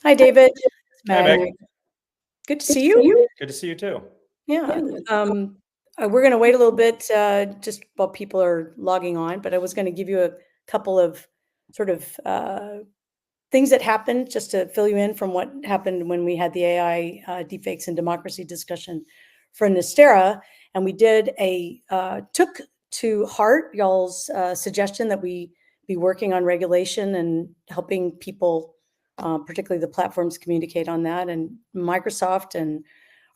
Hi, David. It's Hi, Meg. Meg. Good to see you. Good to see you too. Yeah. We're going to wait a little bit just while people are logging on, but I was going to give you a couple of sort of things that happened just to fill you in from what happened when we had the AI deepfakes and democracy discussion for NosTerra. And we did took to heart y'all's suggestion that we be working on regulation and helping people, particularly the platforms, communicate on that. And Microsoft and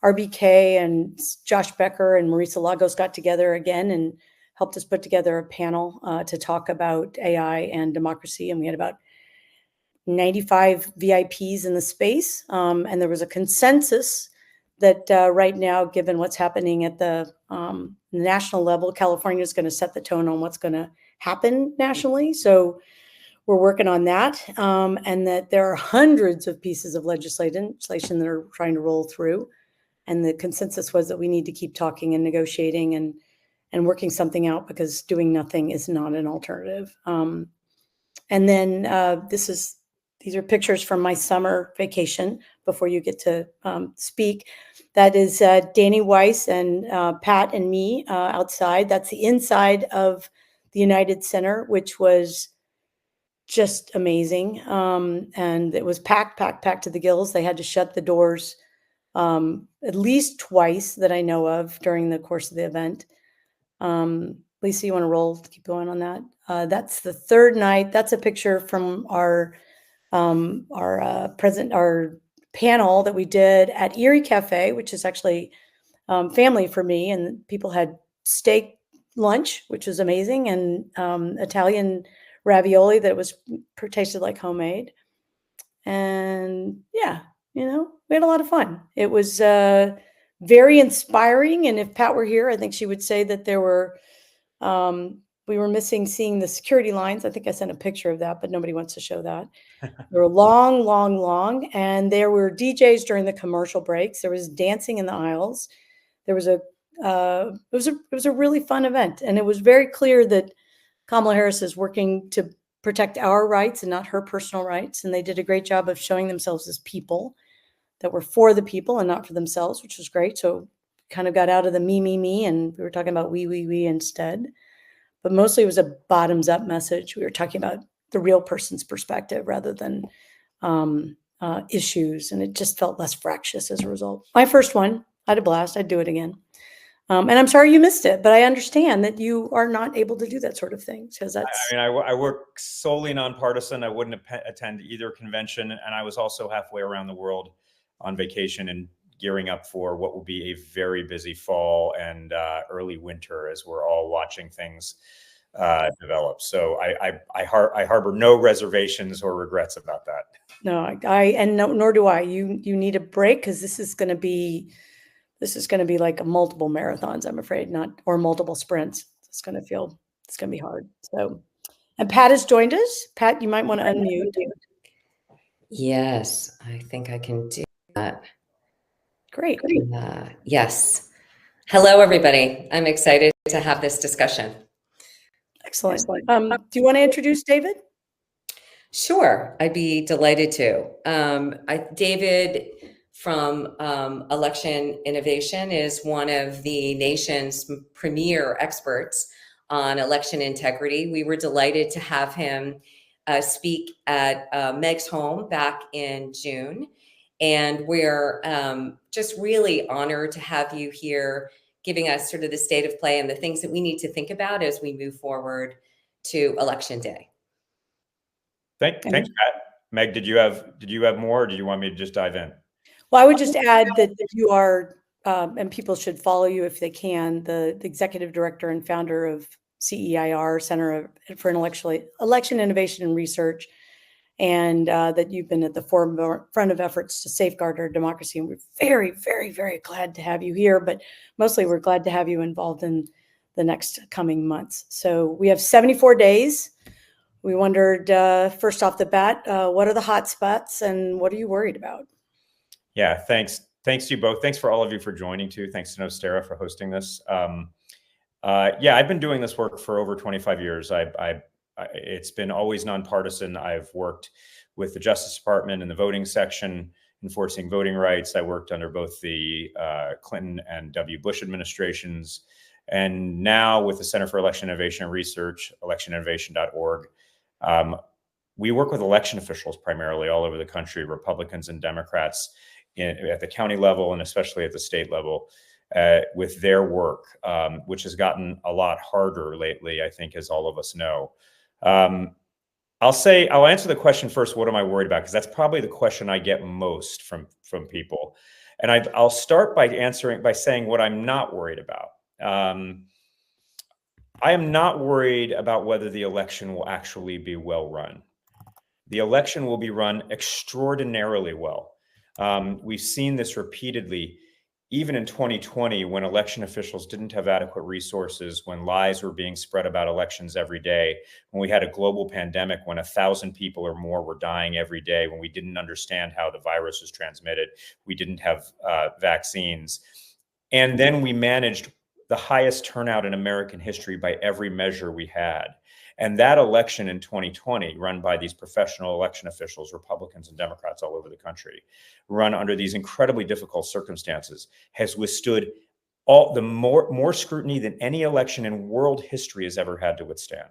RBK and Josh Becker and Marisa Lagos got together again and helped us put together a panel to talk about AI and democracy. And we had about 95 VIPs in the space. And there was a consensus that right now, given what's happening at the national level, California is going to set the tone on what's going to happen nationally. So we're working on that, and that there are hundreds of pieces of legislation that are trying to roll through. And the consensus was that we need to keep talking and negotiating and working something out, because doing nothing is not an alternative. And then these are pictures from my summer vacation before you get to speak. That is Danny Weiss and Pat and me outside. That's the inside of the United Center, which was just amazing. And it was packed to the gills. They had to shut the doors at least twice that I know of during the course of the event. Lisa, you want to roll? Keep going on that. That's the third night. That's a picture from our panel that we did at Erie Cafe, which is actually family for me. And people had steak lunch, which was amazing, and Italian ravioli that was tasted like homemade. And yeah, we had a lot of fun. It was very inspiring. And if Pat were here, I think she would say that we were missing seeing the security lines. I think I sent a picture of that, but nobody wants to show that. They were long, and there were DJs during the commercial breaks. There was dancing in the aisles. There was it was a really fun event, and it was very clear that Kamala Harris is working to protect our rights and not her personal rights. And they did a great job of showing themselves as people that were for the people and not for themselves, which was great. So kind of got out of the me, and we were talking about we instead. But mostly it was a bottoms up message. We were talking about the real person's perspective rather than issues. And it just felt less fractious as a result. My first one, I had a blast. I'd do it again. And I'm sorry you missed it, but I understand that you are not able to do that sort of thing, because that's. I mean, I work solely nonpartisan. I wouldn't attend either convention, and I was also halfway around the world on vacation and gearing up for what will be a very busy fall and early winter as we're all watching things develop. So I harbor no reservations or regrets about that. No, nor do I. You need a break, because this is going to be like multiple marathons, I'm afraid, or multiple sprints. It's going to be hard. So, and Pat has joined us. Pat, you might want to unmute. Yes, I think I can do that. Great. Yes. Hello, everybody. I'm excited to have this discussion. Excellent. Do you want to introduce David? Sure, I'd be delighted to. David from Election Innovation is one of the nation's premier experts on election integrity. We were delighted to have him speak at Meg's home back in June. And we're just really honored to have you here giving us sort of the state of play and the things that we need to think about as we move forward to Election Day. Thanks, Pat. Meg, did you have more, or do you want me to just dive in? Well, I would just add that you are, and people should follow you if they can, the executive director and founder of CEIR, Center for Election Innovation and Research, and that you've been at the forefront of efforts to safeguard our democracy. And we're very, very, very glad to have you here, but mostly we're glad to have you involved in the next coming months. So we have 74 days. We wondered, first off the bat, what are the hot spots and what are you worried about? Yeah, thanks to you both. Thanks for all of you for joining too. Thanks to NosTerra for hosting this. Yeah, I've been doing this work for over 25 years. I it's been always nonpartisan. I've worked with the Justice Department in the voting section, enforcing voting rights. I worked under both the Clinton and W. Bush administrations, and now with the Center for Election Innovation and Research, electioninnovation.org. We work with election officials primarily all over the country, Republicans and Democrats at the county level and especially at the state level with their work, which has gotten a lot harder lately, I think, as all of us know. I'll answer the question first, what am I worried about? Because that's probably the question I get most from people. And I'll start by saying what I'm not worried about. I am not worried about whether the election will actually be well run. The election will be run extraordinarily well. We've seen this repeatedly, even in 2020, when election officials didn't have adequate resources, when lies were being spread about elections every day, when we had a global pandemic, when 1,000 people or more were dying every day, when we didn't understand how the virus was transmitted, we didn't have vaccines. And then we managed the highest turnout in American history by every measure we had. And that election in 2020, run by these professional election officials, Republicans and Democrats all over the country, run under these incredibly difficult circumstances, has withstood more scrutiny than any election in world history has ever had to withstand.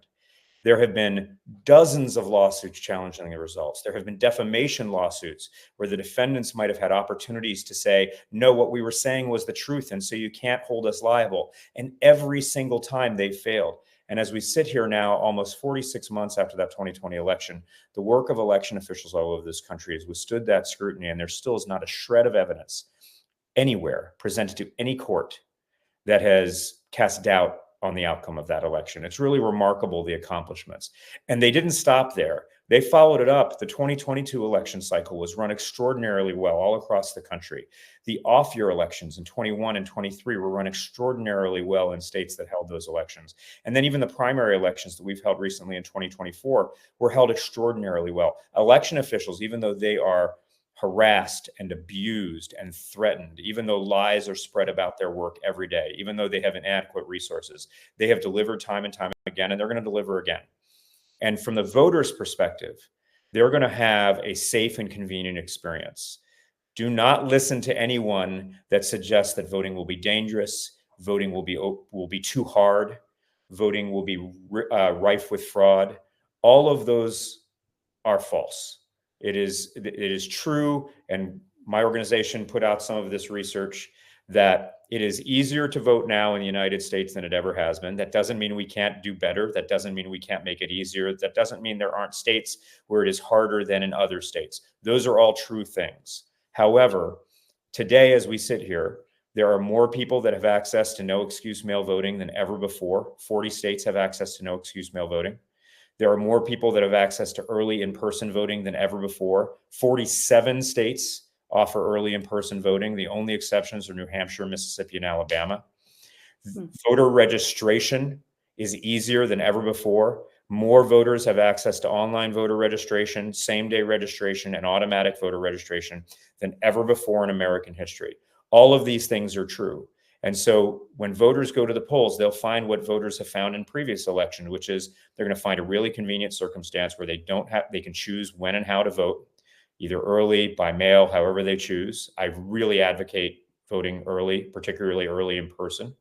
There have been dozens of lawsuits challenging the results. There have been defamation lawsuits where the defendants might have had opportunities to say, no, what we were saying was the truth, and so you can't hold us liable. And every single time they failed. And as we sit here now, almost 46 months after that 2020 election, the work of election officials all over this country has withstood that scrutiny, and there still is not a shred of evidence anywhere presented to any court that has cast doubt on the outcome of that election. It's really remarkable, the accomplishments. And they didn't stop there. They followed it up. The 2022 election cycle was run extraordinarily well all across the country. The off-year elections in 21 and 23 were run extraordinarily well in states that held those elections. And then even the primary elections that we've held recently in 2024 were held extraordinarily well. Election officials, even though they are harassed and abused and threatened, even though lies are spread about their work every day, even though they have inadequate resources, they have delivered time and time again, and they're going to deliver again. And from the voter's perspective, they're going to have a safe and convenient experience. Do not listen to anyone that suggests that voting will be dangerous, voting will be too hard, voting will be rife with fraud. All of those are false. It is true, and my organization put out some of this research, that it is easier to vote now in the United States than it ever has been. That doesn't mean we can't do better. That doesn't mean we can't make it easier. That doesn't mean there aren't states where it is harder than in other states. Those are all true things. However, today, as we sit here, there are more people that have access to no excuse mail voting than ever before. 40 states have access to no excuse mail voting. There are more people that have access to early in-person voting than ever before. 47 states offer early in-person voting. The only exceptions are New Hampshire, Mississippi, and Alabama. Voter registration is easier than ever before. More voters have access to online voter registration, same-day registration, and automatic voter registration than ever before in American history. All of these things are true. And so when voters go to the polls, they'll find what voters have found in previous elections, which is they're going to find a really convenient circumstance where they can choose when and how to vote, either early, by mail, however they choose. I really advocate voting early, particularly early in person.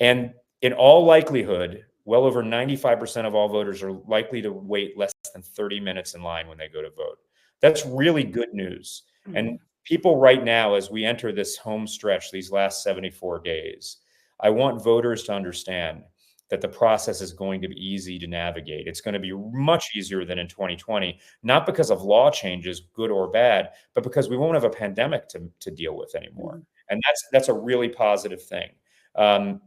And in all likelihood, well over 95% of all voters are likely to wait less than 30 minutes in line when they go to vote. That's really good news. And people right now, as we enter this home stretch, these last 74 days, I want voters to understand that the process is going to be easy to navigate. It's going to be much easier than in 2020, not because of law changes, good or bad, but because we won't have a pandemic to deal with anymore. And that's a really positive thing.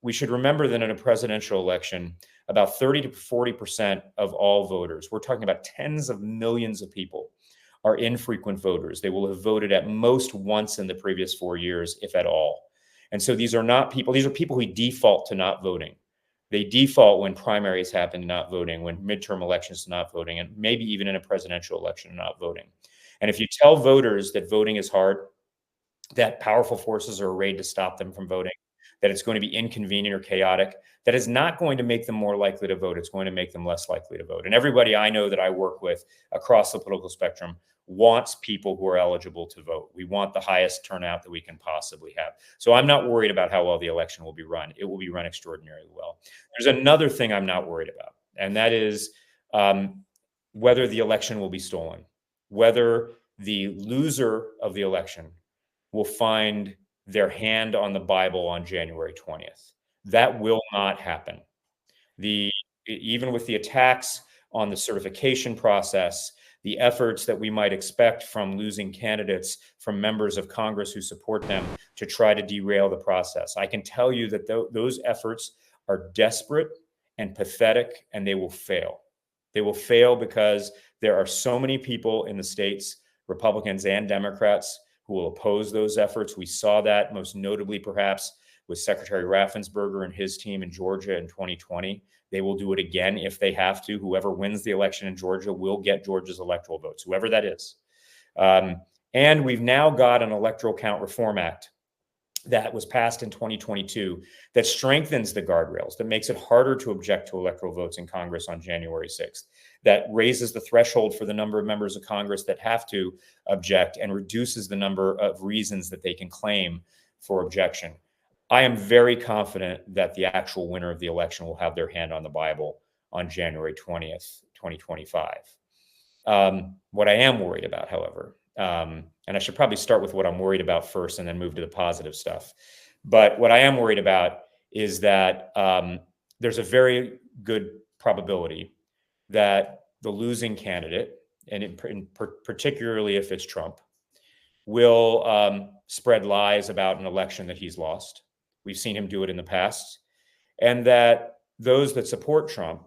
We should remember that in a presidential election, about 30 to 40% of all voters, we're talking about tens of millions of people, are infrequent voters. They will have voted at most once in the previous 4 years, if at all. And so these are people who default to not voting. They default when primaries happen to not voting, when midterm elections to not voting, and maybe even in a presidential election to not voting. And if you tell voters that voting is hard, that powerful forces are arrayed to stop them from voting, that it's going to be inconvenient or chaotic, that is not going to make them more likely to vote. It's going to make them less likely to vote. And everybody I know that I work with across the political spectrum wants people who are eligible to vote. We want the highest turnout that we can possibly have. So I'm not worried about how well the election will be run. It will be run extraordinarily well. There's another thing I'm not worried about, and that is whether the election will be stolen, whether the loser of the election will find their hand on the Bible on January 20th. That will not happen. Even with the attacks on the certification process, the efforts that we might expect from losing candidates, from members of Congress who support them to try to derail the process, I can tell you that those efforts are desperate and pathetic, and they will fail. They will fail because there are so many people in the states, Republicans and Democrats, who will oppose those efforts. We saw that most notably, perhaps, with Secretary Raffensperger and his team in Georgia in 2020. They will do it again if they have to. Whoever wins the election in Georgia will get Georgia's electoral votes, whoever that is. And we've now got an Electoral Count Reform Act that was passed in 2022 that strengthens the guardrails, that makes it harder to object to electoral votes in Congress on January 6th, that raises the threshold for the number of members of Congress that have to object and reduces the number of reasons that they can claim for objection. I am very confident that the actual winner of the election will have their hand on the Bible on January 20th, 2025. What I am worried about, however, and I should probably start with what I'm worried about first and then move to the positive stuff. But what I am worried about is that there's a very good probability that the losing candidate, and particularly if it's Trump, will spread lies about an election that he's lost. We've seen him do it in the past. And that those that support Trump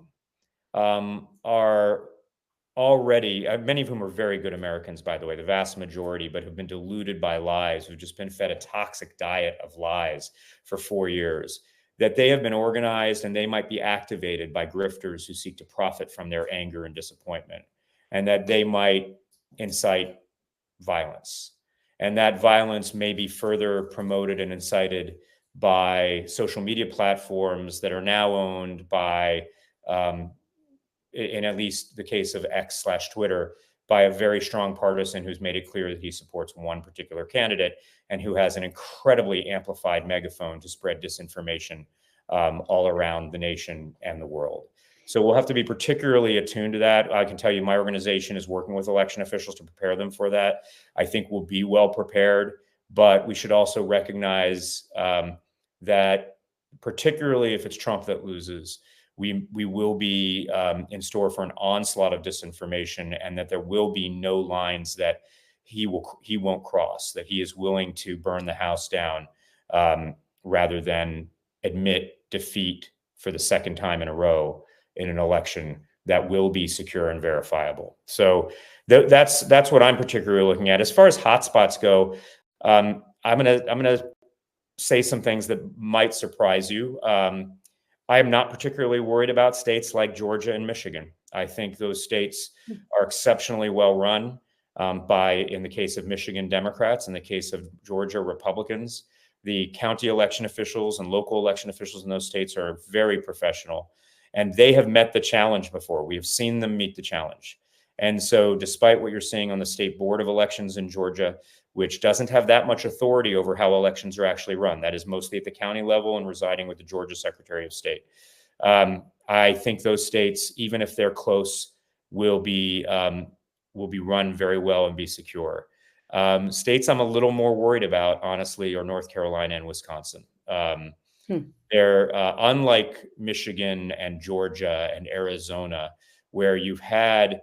are already, many of whom are very good Americans, by the way, the vast majority, but have been deluded by lies, who've just been fed a toxic diet of lies for 4 years, that they have been organized and they might be activated by grifters who seek to profit from their anger and disappointment, and that they might incite violence. And that violence may be further promoted and incited by social media platforms that are now owned by, in at least the case of X/Twitter, by a very strong partisan who's made it clear that he supports one particular candidate and who has an incredibly amplified megaphone to spread disinformation all around the nation and the world. So we'll have to be particularly attuned to that. I can tell you my organization is working with election officials to prepare them for that. I think we'll be well prepared, but we should also recognize that particularly if it's Trump that loses, we will be in store for an onslaught of disinformation, and that there will be no lines that he won't cross, that he is willing to burn the house down rather than admit defeat for the second time in a row in an election that will be secure and verifiable. So that's what I'm particularly looking at. As far as hotspots go, I'm gonna say some things that might surprise you. I am not particularly worried about states like Georgia and Michigan. I think those states are exceptionally well run in the case of Michigan, Democrats. In the case of Georgia, Republicans. The county election officials and local election officials in those states are very professional, and they have met the challenge before. We have seen them meet the challenge. And so despite what you're seeing on the State Board of Elections in Georgia, which doesn't have that much authority over how elections are actually run, that is mostly at the county level and residing with the Georgia Secretary of State. I think those states, even if they're close, will be run very well and be secure. States I'm a little more worried about, honestly, are North Carolina and Wisconsin. They're unlike Michigan and Georgia and Arizona, where you've had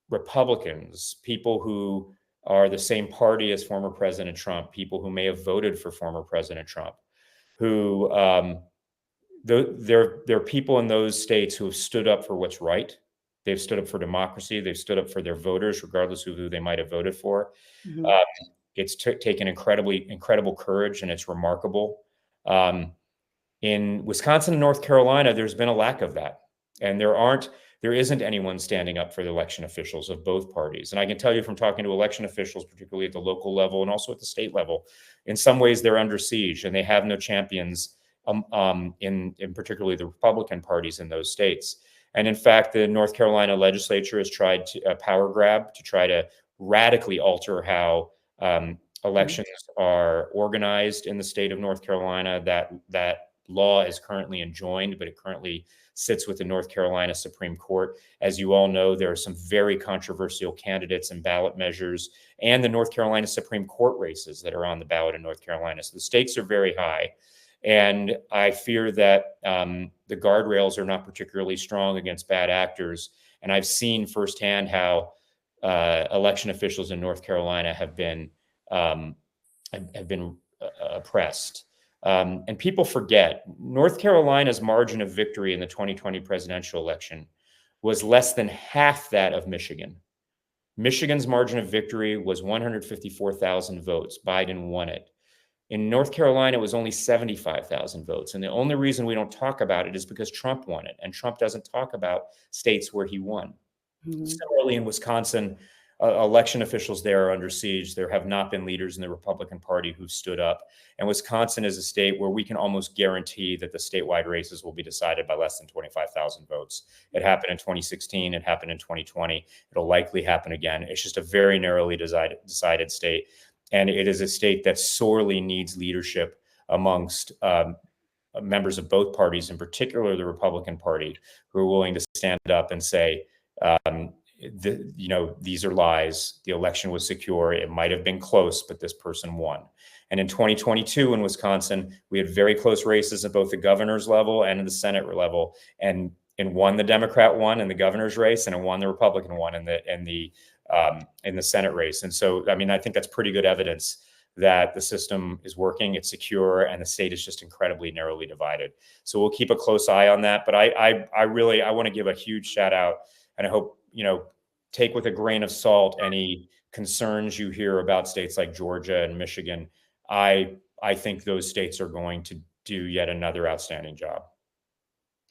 Republicans, people who are the same party as former President Trump, people who may have voted for former President Trump, who there are people in those states who have stood up for what's right. They've stood up for democracy. They've stood up for their voters, regardless of who they might have voted for. Mhm. It's taken incredible courage, and it's remarkable. In Wisconsin and North Carolina, there's been a lack of that, and there there isn't anyone standing up for the election officials of both parties. And I can tell you from talking to election officials, particularly at the local level and also at the state level, in some ways they're under siege and they have no champions in particularly the Republican parties in those states. And in fact, the North Carolina legislature has tried to power grab to try to radically alter how elections are organized in the state of North Carolina. That law is currently enjoined, but it currently sits with the North Carolina Supreme Court. As you all know, there are some very controversial candidates and ballot measures and the North Carolina Supreme Court races that are on the ballot in North Carolina. So the stakes are very high. And I fear that the guardrails are not particularly strong against bad actors. And I've seen firsthand how election officials in North Carolina have been oppressed. And people forget North Carolina's margin of victory in the 2020 presidential election was less than half that of Michigan. Michigan's margin of victory was 154,000 votes. Biden won it. In North Carolina, it was only 75,000 votes. And the only reason we don't talk about it is because Trump won it. And Trump doesn't talk about states where he won. Similarly, in Wisconsin, election officials there are under siege. There have not been leaders in the Republican Party who've stood up. And Wisconsin is a state where we can almost guarantee that the statewide races will be decided by less than 25,000 votes. It happened in 2016. It happened in 2020. It'll likely happen again. It's just a very narrowly decided state. And it is a state that sorely needs leadership amongst members of both parties, in particular the Republican Party, who are willing to stand up and say, these are lies. The election was secure. It might have been close, but this person won. And in 2022 in Wisconsin, we had very close races at both the governor's level and in the Senate level. And one, the Democrat won in the governor's race, and one, the Republican won in the Senate race. And so, I mean, I think that's pretty good evidence that the system is working, it's secure, and the state is just incredibly narrowly divided. So we'll keep a close eye on that. But I want to give a huge shout out, and I hope, take with a grain of salt any concerns you hear about states like Georgia and Michigan. I think those states are going to do yet another outstanding job.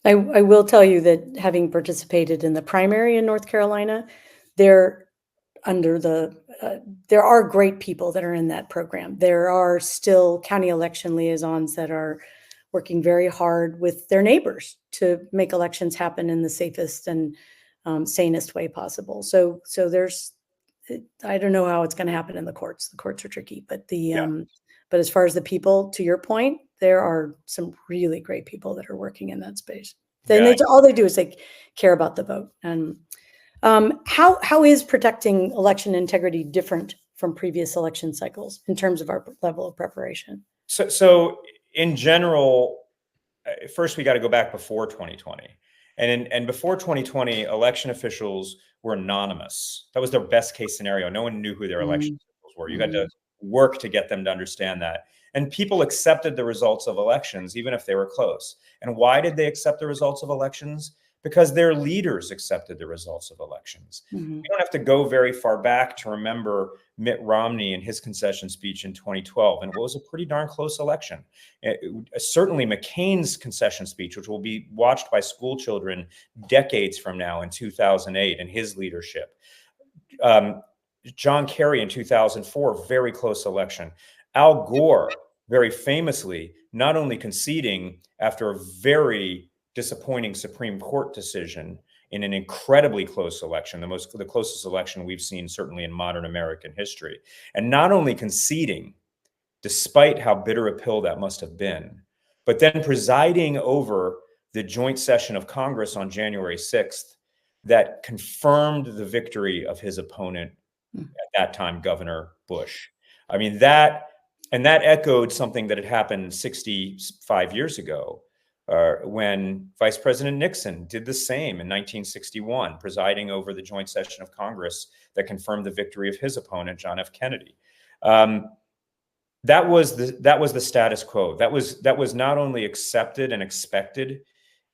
I will tell you that having participated in the primary in North Carolina, there are great people that are in that program. There are still county election liaisons that are working very hard with their neighbors to make elections happen in the safest and sanest way possible. So there's, I don't know how it's going to happen in the courts. The courts are tricky, but but as far as the people, to your point, there are some really great people that are working in that space. Then all they do is they care about the vote. And how is protecting election integrity different from previous election cycles in terms of our level of preparation? So in general, first we got to go back before 2020. And before 2020, election officials were anonymous. That was their best case scenario. No one knew who their election officials were. You had to work to get them to understand that. And people accepted the results of elections, even if they were close. And why did they accept the results of elections? Because their leaders accepted the results of elections. You don't have to go very far back to remember Mitt Romney and his concession speech in 2012, and it was a pretty darn close election. Certainly McCain's concession speech, which will be watched by school children decades from now in 2008, and his leadership. John Kerry in 2004, very close election. Al Gore, very famously, not only conceding after a very disappointing Supreme Court decision in an incredibly close election, the closest election we've seen certainly in modern American history, and not only conceding, despite how bitter a pill that must have been, but then presiding over the joint session of Congress on January 6th that confirmed the victory of his opponent at that time, Governor Bush. I mean, that echoed something that had happened 65 years ago, when Vice President Nixon did the same in 1961, presiding over the joint session of Congress that confirmed the victory of his opponent, John F. Kennedy. That was the status quo. That was not only accepted and expected,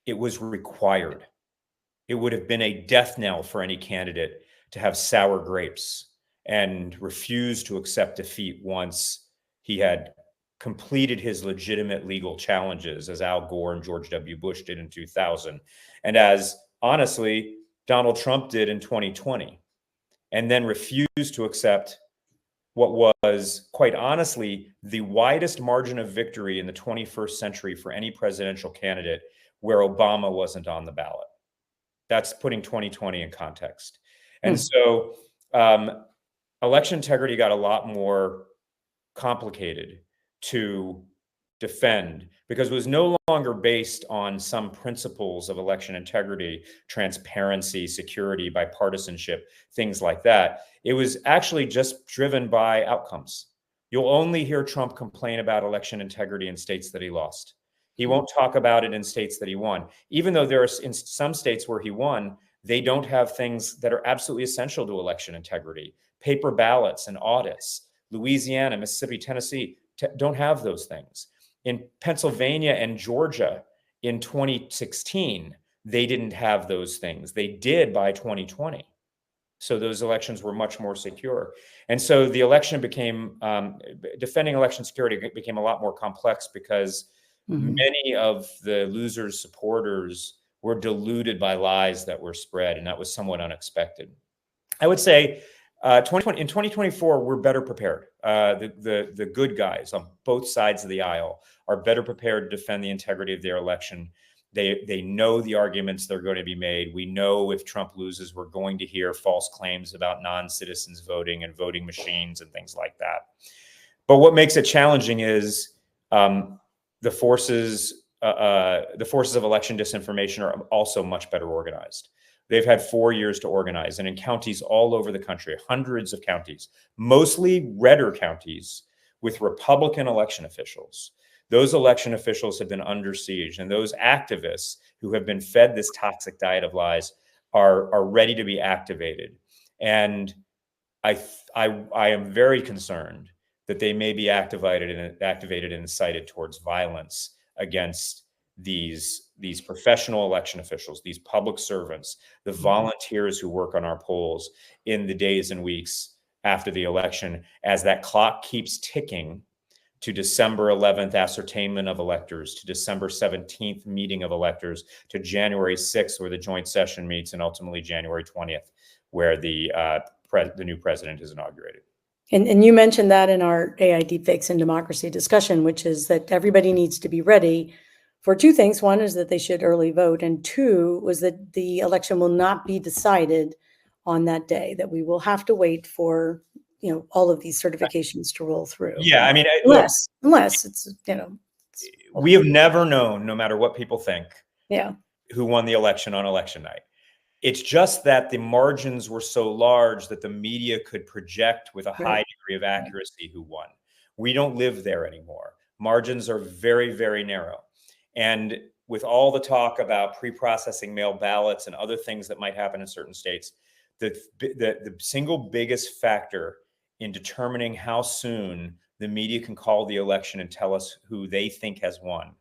it was required. It would have been a death knell for any candidate to have sour grapes and refuse to accept defeat once he had completed his legitimate legal challenges, as Al Gore and George W. Bush did in 2000. And as, honestly, Donald Trump did in 2020, and then refused to accept what was, quite honestly, the widest margin of victory in the 21st century for any presidential candidate where Obama wasn't on the ballot. That's putting 2020 in context. And so election integrity got a lot more complicated to defend because it was no longer based on some principles of election integrity, transparency, security, bipartisanship, things like that. It was actually just driven by outcomes. You'll only hear Trump complain about election integrity in states that he lost. He won't talk about it in states that he won, even though there are in some states where he won, they don't have things that are absolutely essential to election integrity. Paper ballots and audits. Louisiana, Mississippi, Tennessee don't have those things. In Pennsylvania and Georgia in 2016, they didn't have those things. They did by 2020. So those elections were much more secure. And so the election became, defending election security became a lot more complex because many of the losers' supporters were deluded by lies that were spread, and that was somewhat unexpected. I would say in 2024, we're better prepared. The good guys on both sides of the aisle are better prepared to defend the integrity of their election. They know the arguments that are going to be made. We know if Trump loses, we're going to hear false claims about non-citizens voting and voting machines and things like that. But what makes it challenging is the forces of election disinformation are also much better organized. They've had 4 years to organize, and in counties all over the country, hundreds of counties, mostly redder counties with Republican election officials. Those election officials have been under siege, and those activists who have been fed this toxic diet of lies are ready to be activated. And I am very concerned that they may be activated and incited towards violence against these professional election officials, these public servants, the volunteers who work on our polls in the days and weeks after the election, as that clock keeps ticking to December 11th ascertainment of electors, to December 17th meeting of electors, to January 6th where the joint session meets, and ultimately January 20th where the new president is inaugurated. And you mentioned that in our AI deepfakes and democracy discussion, which is that everybody needs to be ready for two things. One is that they should early vote, and two was that the election will not be decided on that day, that we will have to wait for, all of these certifications to roll through. Yeah, I mean, unless it's, we have never known, no matter what people think, yeah, who won the election on election night. It's just that the margins were so large that the media could project with a high degree of accuracy who won. We don't live there anymore. Margins are very, very narrow. And with all the talk about pre-processing mail ballots and other things that might happen in certain states, the single biggest factor in determining how soon the media can call the election and tell us who they think has won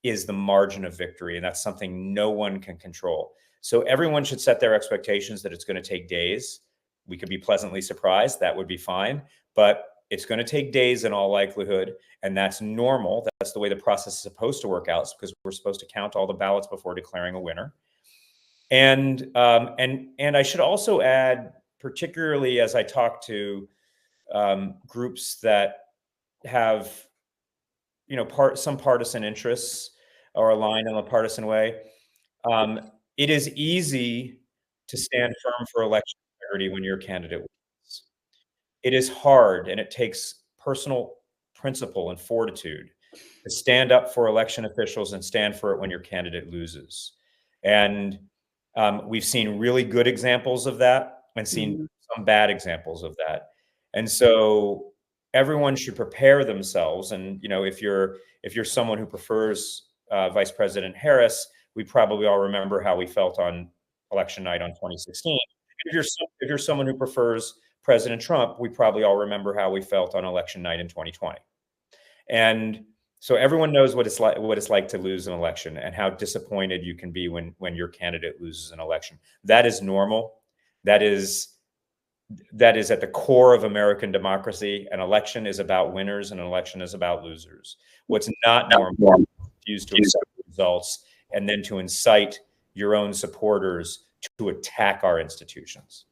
is the margin of victory. And that's something no one can control. So everyone should set their expectations that it's going to take days. We could be pleasantly surprised. That would be fine. But it's going to take days in all likelihood. And that's normal. That's the way the process is supposed to work out, because we're supposed to count all the ballots before declaring a winner. And I should also add, particularly as I talk to groups that have, some partisan interests or aligned in a partisan way, it is easy to stand firm for election integrity when your candidate wins. It is hard, and it takes personal principle and fortitude to stand up for election officials and stand for it when your candidate loses. And we've seen really good examples of that and seen some bad examples of that. And so everyone should prepare themselves. And, if you're someone who prefers Vice President Harris, we probably all remember how we felt on election night on 2016. If you're someone who prefers President Trump, we probably all remember how we felt on election night in 2020. And so everyone knows what it's like to lose an election and how disappointed you can be when your candidate loses an election. That is normal. That is at the core of American democracy. An election is about winners and an election is about losers. What's not normal is to refuse to accept the results and then to incite your own supporters to attack our institutions.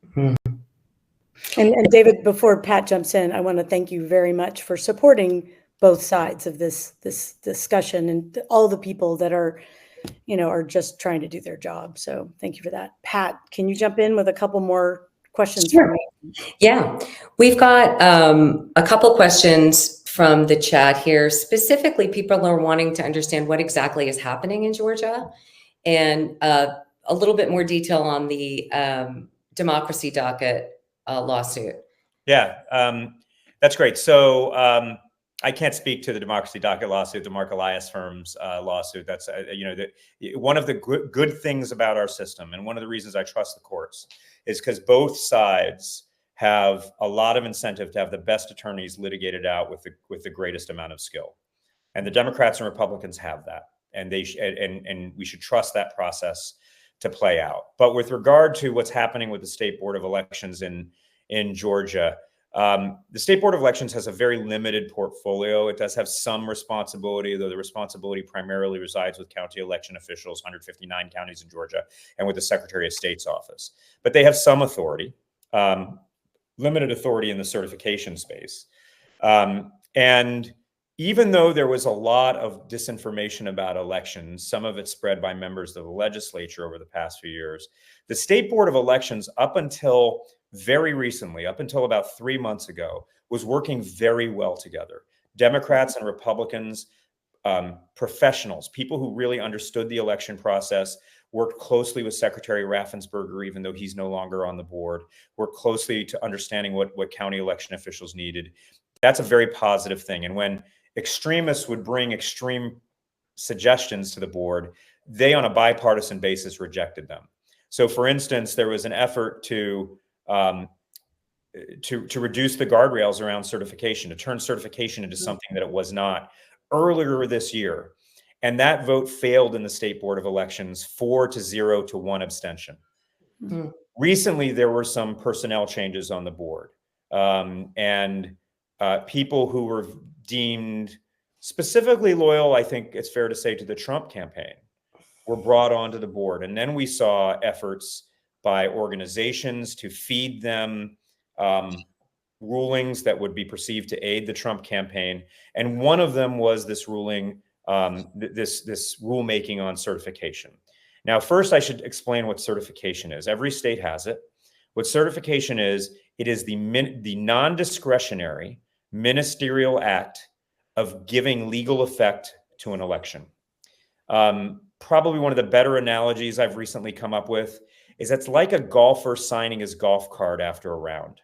And David, before Pat jumps in, I want to thank you very much for supporting both sides of this discussion and all the people that are, are just trying to do their job. So thank you for that. Pat, can you jump in with a couple more questions for me? Yeah, we've got a couple questions from the chat here. Specifically, people are wanting to understand what exactly is happening in Georgia and a little bit more detail on the democracy docket lawsuit. Yeah, that's great. So I can't speak to the democracy docket lawsuit, the Mark Elias firm's lawsuit. That's one of the good things about our system, and one of the reasons I trust the courts is because both sides have a lot of incentive to have the best attorneys litigated out with the greatest amount of skill, and the Democrats and Republicans have that, and and we should trust that process to play out. But with regard to what's happening with the State Board of Elections in Georgia, the State Board of Elections has a very limited portfolio. It does have some responsibility, though the responsibility primarily resides with county election officials, 159 counties in Georgia, and with the Secretary of State's office. But they have some authority, limited authority in the certification space. And even though there was a lot of disinformation about elections, some of it spread by members of the legislature over the past few years, the State Board of Elections, up until very recently, up until about 3 months ago, was working very well together. Democrats and Republicans, professionals, people who really understood the election process, worked closely with Secretary Raffensperger, even though he's no longer on the board, worked closely to understanding what county election officials needed. That's a very positive thing. And when extremists would bring extreme suggestions to the board, they, on a bipartisan basis, rejected them. So, for instance, there was an effort to reduce the guardrails around certification, to turn certification into something that it was not, earlier this year. And that vote failed in the State Board of Elections 4-0 to 1 abstention. Mm-hmm. Recently, there were some personnel changes on the board, and people who were deemed specifically loyal, I think it's fair to say, to the Trump campaign, were brought onto the board. And then we saw efforts by organizations to feed them rulings that would be perceived to aid the Trump campaign. And one of them was this ruling, this rulemaking on certification. Now, first, I should explain what certification is. Every state has it. What certification is, it is the non-discretionary ministerial act of giving legal effect to an election. Probably one of the better analogies I've recently come up with is it's like a golfer signing his golf card after a round.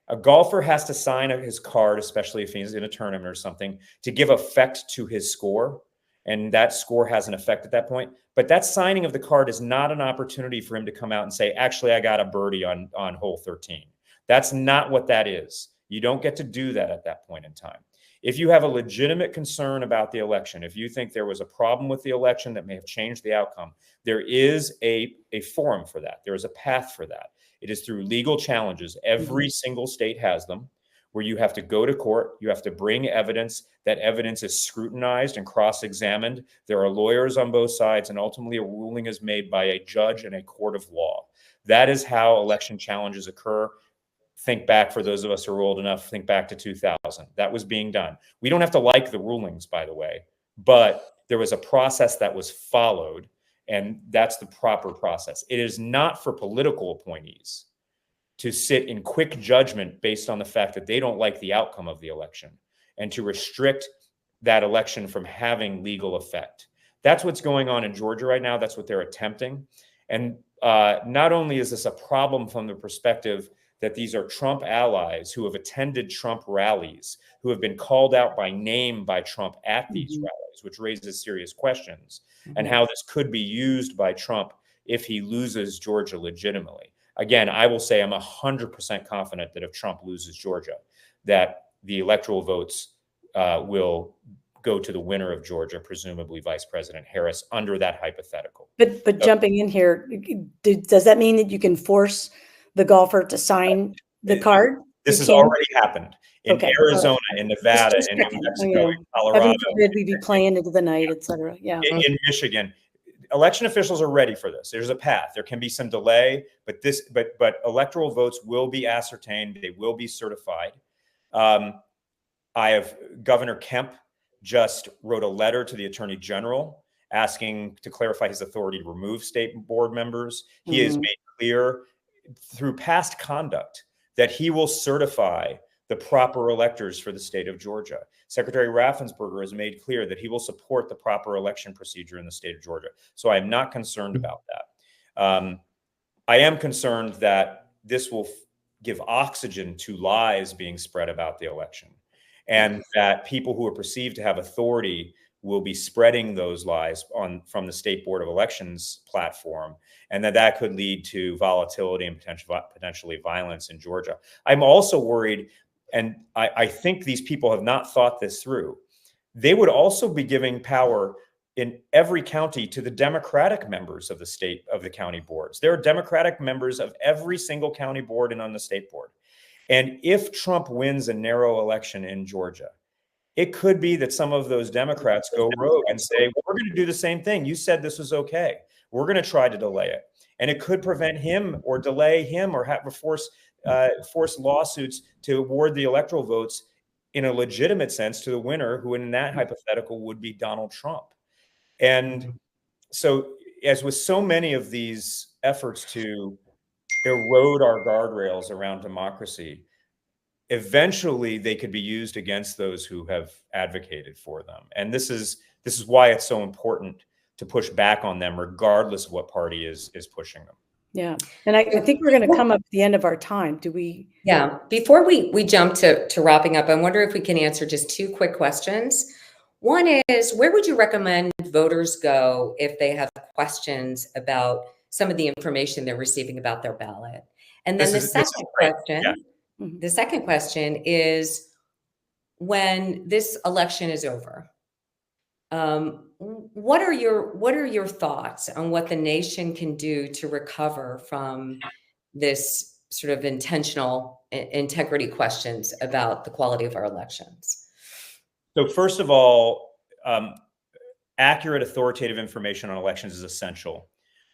A golfer has to sign his card, especially if he's in a tournament or something, to give effect to his score. And that score has an effect at that point. But that signing of the card is not an opportunity for him to come out and say, actually, I got a birdie on hole 13. That's not what that is. You don't get to do that at that point in time. If you have a legitimate concern about the election, if you think there was a problem with the election that may have changed the outcome, there is a forum for that. There is a path for that. It is through legal challenges. Every single state has them, where you have to go to court. You have to bring evidence. That evidence is scrutinized and cross-examined. There are lawyers on both sides, and ultimately a ruling is made by a judge and a court of law. That is how election challenges occur. Think back, for those of us who are old enough, think back to 2000. That was being done. We don't have to like the rulings, by the way, but there was a process that was followed, and that's the proper process. It is not for political appointees to sit in quick judgment based on the fact that they don't like the outcome of the election and to restrict that election from having legal effect. That's what's going on in Georgia right now. That's what they're attempting. And not only is this a problem from the perspective that these are Trump allies who have attended Trump rallies, who have been called out by name by Trump at these rallies, which raises serious questions, and how this could be used by Trump if he loses Georgia legitimately. Again, I will say I'm 100% confident that if Trump loses Georgia, that the electoral votes will go to the winner of Georgia, presumably Vice President Harris, under that hypothetical. But jumping in here, does that mean that you can force the golfer to sign the card? This has already happened in Arizona, in Nevada, in New Mexico, in Colorado. Heaven forbid we be playing into the night, et cetera. Yeah. In Michigan. election officials are ready for this. There's a path. There can be some delay, but electoral votes will be ascertained. They will be certified. Governor Kemp just wrote a letter to the Attorney General asking to clarify his authority to remove state board members. He has made clear through past conduct that he will certify the proper electors for the state of Georgia. Secretary Raffensperger has made clear that he will support the proper election procedure in the state of Georgia. So I am not concerned about that. I am concerned that this will give oxygen to lies being spread about the election, and that people who are perceived to have authority will be spreading those lies from the State Board of Elections platform, and that could lead to volatility and potentially violence in Georgia. I'm also worried, and I think these people have not thought this through. They would also be giving power in every county to the Democratic members of the county boards. There are Democratic members of every single county board and on the state board. And if Trump wins a narrow election in Georgia, it could be that some of those Democrats go rogue and say, well, we're going to do the same thing. You said this was okay. We're going to try to delay it. And it could prevent him or delay him or force lawsuits to award the electoral votes in a legitimate sense to the winner, who in that hypothetical would be Donald Trump. And so, as with so many of these efforts to erode our guardrails around democracy, eventually they could be used against those who have advocated for them. And this is why it's so important to push back on them, regardless of what party is pushing them. Yeah. And I think we're going to come up at the end of our time. Do we? Yeah. Before we jump to wrapping up, I wonder if we can answer just two quick questions. One is, where would you recommend voters go if they have questions about some of the information they're receiving about their ballot? And then the second question is, when this election is over, what are your thoughts on what the nation can do to recover from this sort of intentional integrity questions about the quality of our elections? So first of all, accurate, authoritative information on elections is essential.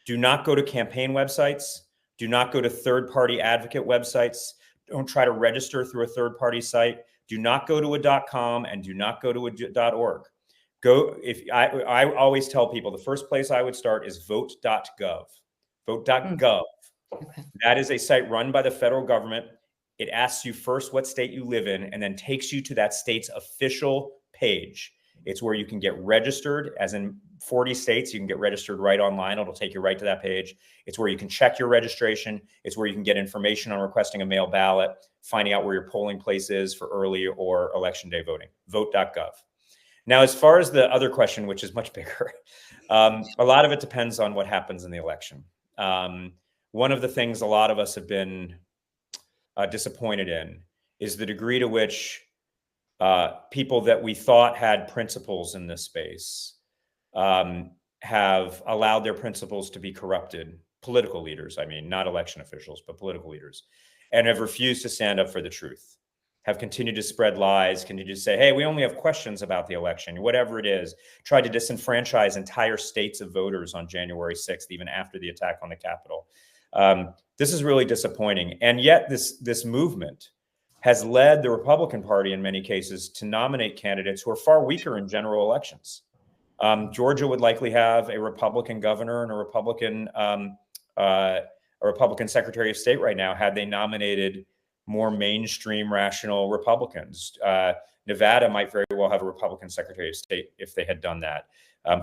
Do not go to campaign websites. Do not go to third-party advocate websites. Don't try to register through a third-party site. Do not go to a .com and do not go to a .org. I always tell people the first place I would start is vote.gov. Vote.gov. Okay. That is a site run by the federal government. It asks you first what state you live in and then takes you to that state's official page. It's where you can get registered, as in 40 states, you can get registered right online. It'll take you right to that page. It's where you can check your registration. It's where you can get information on requesting a mail ballot, finding out where your polling place is for early or election day voting. Vote.gov. Now, as far as the other question, which is much bigger, a lot of it depends on what happens in the election. One of the things a lot of us have been disappointed in is the degree to which people that we thought had principles in this space have allowed their principles to be corrupted. Political leaders, I mean, not election officials, but political leaders, and have refused to stand up for the truth, have continued to spread lies, continued to say, hey, we only have questions about the election, whatever it is, tried to disenfranchise entire states of voters on January 6th, even after the attack on the Capitol. This is really disappointing. And yet this movement has led the Republican Party in many cases to nominate candidates who are far weaker in general elections. Georgia would likely have a Republican governor and a Republican Secretary of State right now had they nominated more mainstream, rational Republicans. Nevada might very well have a Republican Secretary of State if they had done that.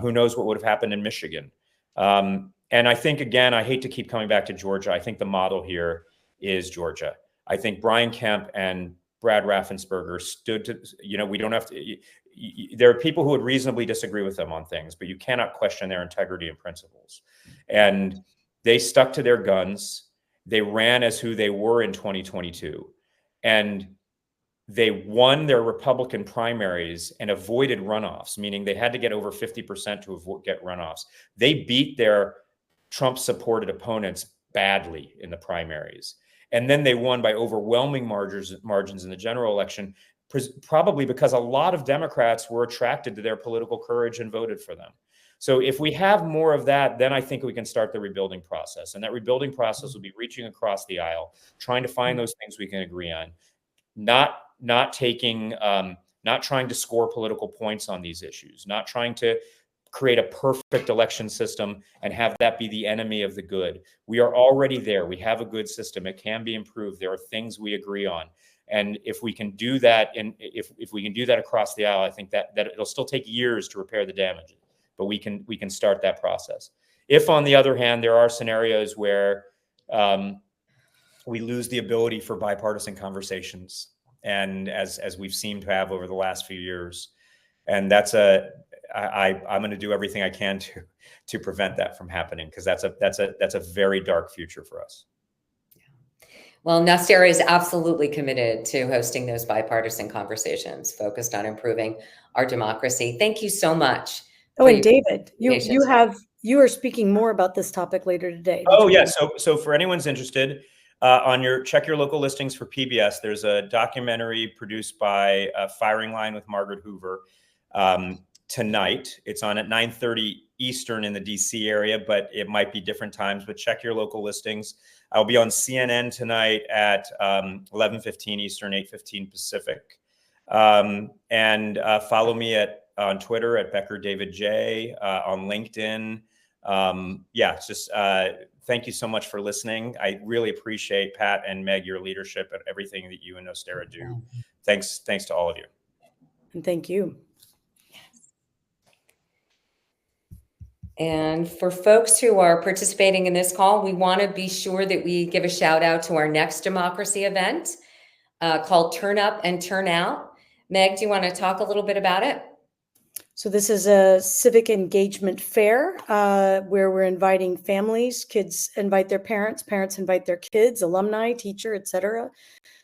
Who knows what would have happened in Michigan? And I think, again, I hate to keep coming back to Georgia. I think the model here is Georgia. I think Brian Kemp and Brad Raffensperger stood to, we don't have to, there are people who would reasonably disagree with them on things, but you cannot question their integrity and principles. And they stuck to their guns. They ran as who they were in 2022. And they won their Republican primaries and avoided runoffs, meaning they had to get over 50% to get runoffs. They beat their Trump-supported opponents badly in the primaries. And then they won by overwhelming margins in the general election, probably because a lot of Democrats were attracted to their political courage and voted for them. So if we have more of that, then I think we can start the rebuilding process. And that rebuilding process will be reaching across the aisle, trying to find those things we can agree on, not trying to score political points on these issues, not trying to create a perfect election system and have that be the enemy of the good. We are already there. We have a good system. It can be improved. There are things we agree on. And if we can do that, and if we can do that across the aisle, I think that it'll still take years to repair the damage, but we can start that process. If, on the other hand, there are scenarios where we lose the ability for bipartisan conversations, and as we've seemed to have over the last few years, and I'm going to do everything I can to prevent that from happening, because that's a very dark future for us. Well, NosTerra is absolutely committed to hosting those bipartisan conversations focused on improving our democracy. Thank you so much. Oh, and David, you are speaking more about this topic later today. Oh, yeah. So for anyone's interested, check your local listings for PBS. There's a documentary produced by Firing Line with Margaret Hoover tonight. It's on at 9:30 Eastern in the DC area, but it might be different times. But check your local listings. I'll be on CNN tonight at 11:15 Eastern, 8:15 Pacific. And follow me on Twitter at Becker David J, on LinkedIn. Thank you so much for listening. I really appreciate, Pat and Meg, your leadership and everything that you and NosTerra do. Thanks to all of you. And thank you. And for folks who are participating in this call, we want to be sure that we give a shout out to our next democracy event called Turn Up and Turn Out. Meg, do you want to talk a little bit about it? So this is a civic engagement fair where we're inviting families. Kids invite their parents, parents invite their kids, alumni, teacher, etc.,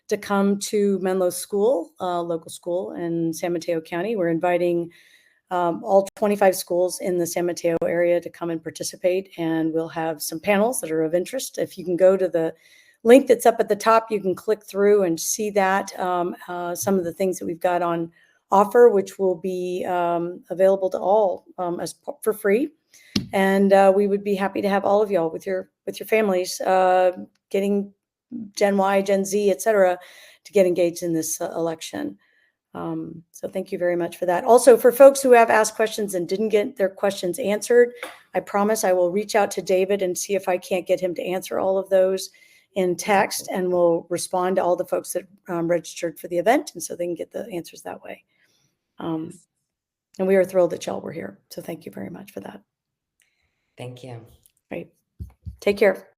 to come to Menlo School, local school in San Mateo County. We're inviting all 25 schools in the San Mateo area to come and participate, and we'll have some panels that are of interest. If you can go to the link that's up at the top, you can click through and see that some of the things that we've got on offer, which will be available to all for free. And we would be happy to have all of y'all with your families, getting Gen Y, Gen Z, et cetera, to get engaged in this election. So thank you very much for that. Also, for folks who have asked questions and didn't get their questions answered, I promise I will reach out to David and see if I can't get him to answer all of those in text, and we'll respond to all the folks that registered for the event, and so they can get the answers that way. And we are thrilled that y'all were here. So thank you very much for that. Thank you. Great. Take care.